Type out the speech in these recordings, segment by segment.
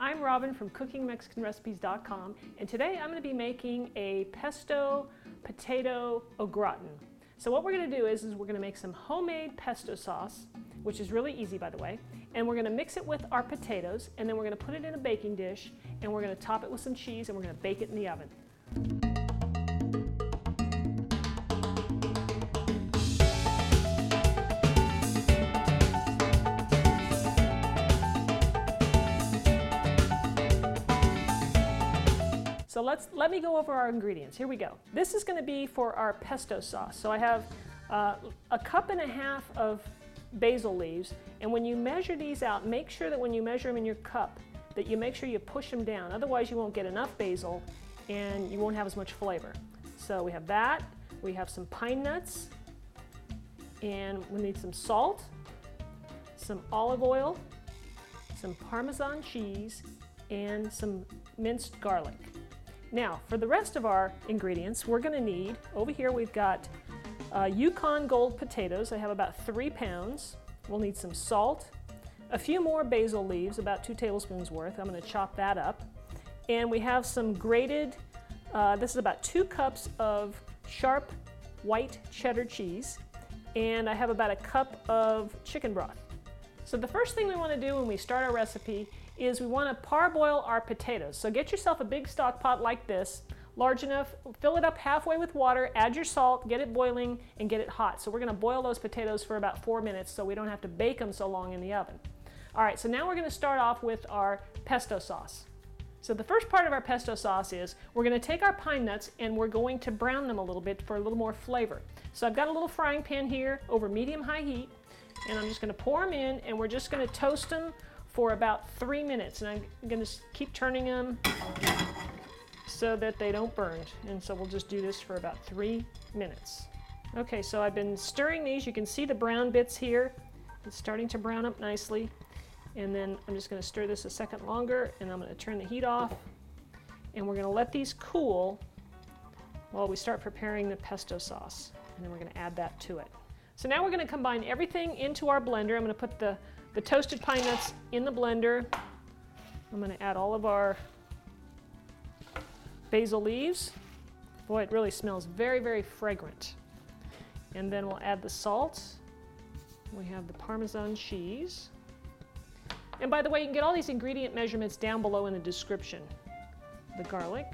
I'm Robin from CookingMexicanRecipes.com, and today I'm going to be making a pesto potato au gratin. So what we're going to do is we're going to make some homemade pesto sauce, which is really easy by the way, and we're going to mix it with our potatoes, and then we're going to put it in a baking dish, and we're going to top it with some cheese, and we're going to bake it in the oven. So let me go over our ingredients. Here we go. This is going to be for our pesto sauce. So I have a cup and a half of basil leaves, and when you measure these out, make sure that when you measure them in your cup that you make sure you push them down. Otherwise you won't get enough basil and you won't have as much flavor. So we have that. We have some pine nuts, and we need some salt, some olive oil, some Parmesan cheese, and some minced garlic. Now, for the rest of our ingredients, we're going to need, over here we've got Yukon Gold potatoes. I have about 3 pounds. We'll need some salt, a few more basil leaves, about 2 tablespoons worth. I'm going to chop that up. And we have some grated, this is about 2 cups of sharp white cheddar cheese. And I have about a cup of chicken broth. So the first thing we want to do when we start our recipe is we want to parboil our potatoes. So get yourself a big stock pot like this, large enough, fill it up halfway with water, add your salt, get it boiling, and get it hot. So we're going to boil those potatoes for about 4 minutes so we don't have to bake them so long in the oven. All right, so now we're going to start off with our pesto sauce. So the first part of our pesto sauce is we're going to take our pine nuts and we're going to brown them a little bit for a little more flavor. So I've got a little frying pan here over medium-high heat, and I'm just going to pour them in, and we're just going to toast them for about 3 minutes, and I'm going to keep turning them so that they don't burn. And so we'll just do this for about 3 minutes. Okay, so I've been stirring these. You can see the brown bits here. It's starting to brown up nicely. And then I'm just going to stir this a second longer, and I'm going to turn the heat off. And we're going to let these cool while we start preparing the pesto sauce. And then we're going to add that to it. So now we're going to combine everything into our blender. I'm going to put the toasted pine nuts in the blender. I'm going to add all of our basil leaves. Boy, it really smells very, very fragrant. And then we'll add the salt. We have the Parmesan cheese. And by the way, you can get all these ingredient measurements down below in the description. The garlic.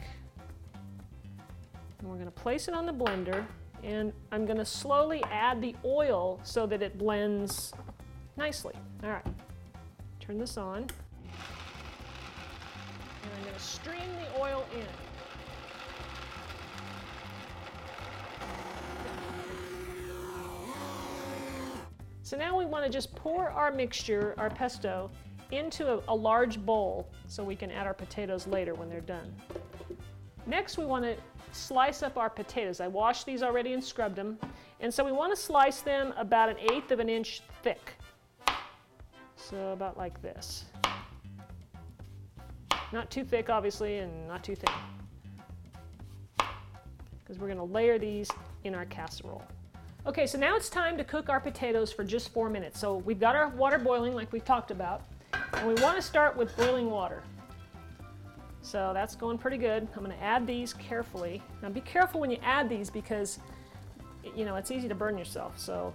And we're going to place it on the blender. And I'm going to slowly add the oil so that it blends nicely. All right, turn this on. And I'm going to stream the oil in. So now we want to just pour our mixture, our pesto, into a large bowl so we can add our potatoes later when they're done. Next, we want to slice up our potatoes. I washed these already and scrubbed them. And so we want to slice them about 1/8 of an inch thick. So about like this. Not too thick, obviously, and not too thin. Because we're going to layer these in our casserole. Okay, so now it's time to cook our potatoes for just 4 minutes. So we've got our water boiling like we've talked about. And we want to start with boiling water. So that's going pretty good. I'm going to add these carefully. Now be careful when you add these because, you know, it's easy to burn yourself. So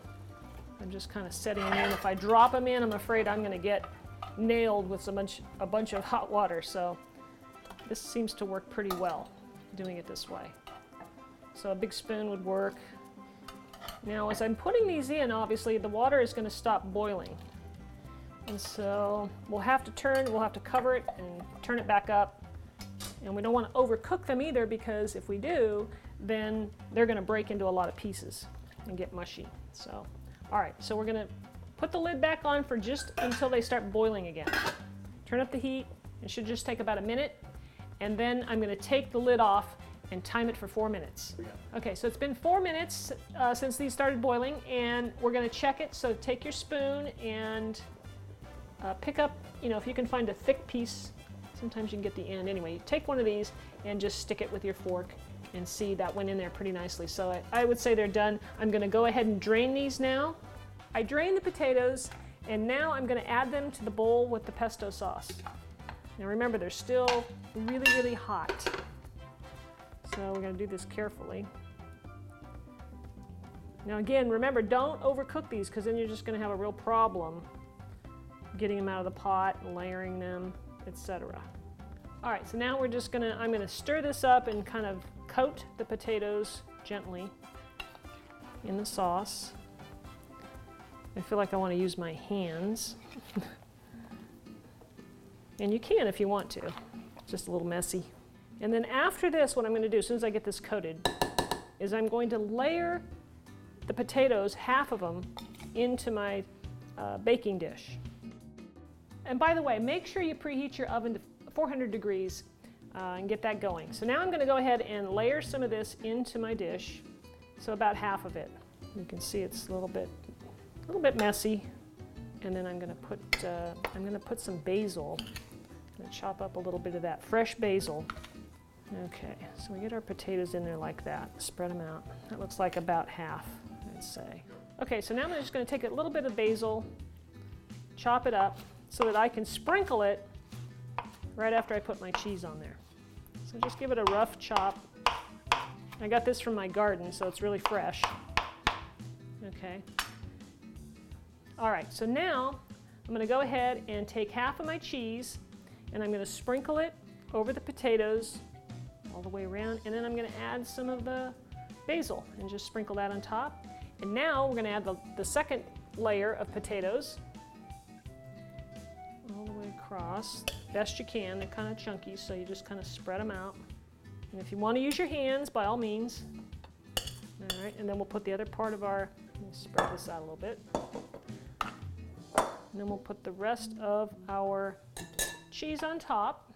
I'm just kind of setting them in. If I drop them in, I'm afraid I'm going to get nailed with a bunch of hot water. So this seems to work pretty well, doing it this way. So a big spoon would work. Now as I'm putting these in, obviously the water is going to stop boiling. And so we'll have to cover it and turn it back up. And we don't want to overcook them either, because if we do, then they're going to break into a lot of pieces and get mushy. So, all right, so we're going to put the lid back on for just until they start boiling again. Turn up the heat. It should just take about 1 minute. And then I'm going to take the lid off and time it for 4 minutes. Okay, so it's been 4 minutes since these started boiling, and we're going to check it. So take your spoon and pick up, you know, if you can find a thick piece. Sometimes you can get the end. Anyway, you take one of these and just stick it with your fork and see that went in there pretty nicely. So I would say they're done. I'm going to go ahead and drain these now. I drained the potatoes, and now I'm going to add them to the bowl with the pesto sauce. Now remember, they're still really, really hot. So we're going to do this carefully. Now again, remember, don't overcook these because then you're just going to have a real problem getting them out of the pot, layering them, etc. All right, so now we're just going to, I'm going to stir this up and kind of coat the potatoes gently in the sauce. I feel like I want to use my hands. And you can if you want to. It's just a little messy. And then after this, what I'm going to do, as soon as I get this coated, is I'm going to layer the potatoes, half of them, into my baking dish. And by the way, make sure you preheat your oven to 400 degrees and get that going. So now I'm going to go ahead and layer some of this into my dish. So about half of it. You can see it's a little bit messy. And then I'm going to put some basil. I'm going to chop up a little bit of that fresh basil. Okay, so we get our potatoes in there like that. Spread them out. That looks like about half, I'd say. Okay, so now I'm just going to take a little bit of basil, chop it up so that I can sprinkle it right after I put my cheese on there. So just give it a rough chop. I got this from my garden, so it's really fresh. Okay. All right, so now I'm going to go ahead and take half of my cheese and I'm going to sprinkle it over the potatoes all the way around, and then I'm going to add some of the basil and just sprinkle that on top. And now we're going to add the second layer of potatoes all the way across, best you can. They're kind of chunky, so you just kind of spread them out. And if you want to use your hands, by all means. All right, and then we'll put the other part of our, let me spread this out a little bit. And then we'll put the rest of our cheese on top,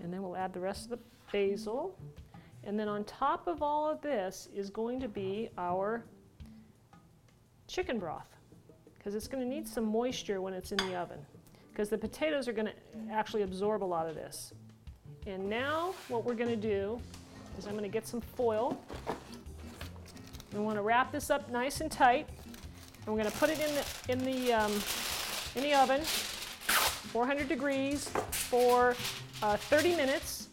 and then we'll add the rest of the basil. And then on top of all of this is going to be our chicken broth, because it's going to need some moisture when it's in the oven, because the potatoes are going to actually absorb a lot of this. And now what we're going to do is I'm going to get some foil. We want to wrap this up nice and tight, and we're going to put it in the oven, 400 degrees for 30 minutes.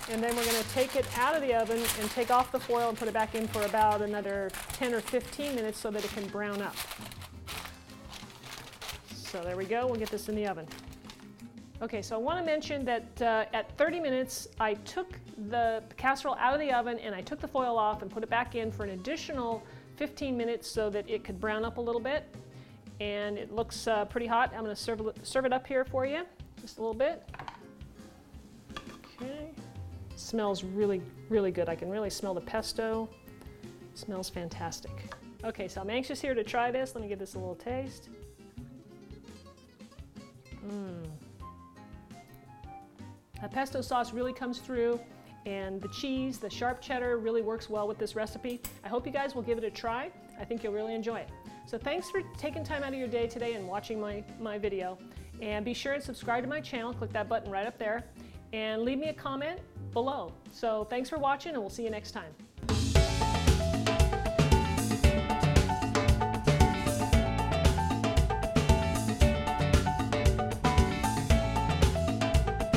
And then we're going to take it out of the oven and take off the foil and put it back in for about another 10 or 15 minutes so that it can brown up. So there we go, we'll get this in the oven. Okay, so I want to mention that at 30 minutes, I took the casserole out of the oven and I took the foil off and put it back in for an additional 15 minutes so that it could brown up a little bit. And it looks pretty hot. I'm going to serve it up here for you, just a little bit. Okay. Smells really, really good. I can really smell the pesto. Smells fantastic. Okay, so I'm anxious here to try this. Let me give this a little taste. That pesto sauce really comes through, and the cheese, the sharp cheddar, really works well with this recipe. I hope you guys will give it a try. I think you'll really enjoy it. So thanks for taking time out of your day today and watching my video. And be sure and subscribe to my channel. Click that button right up there. And leave me a comment below. So thanks for watching, and we'll see you next time.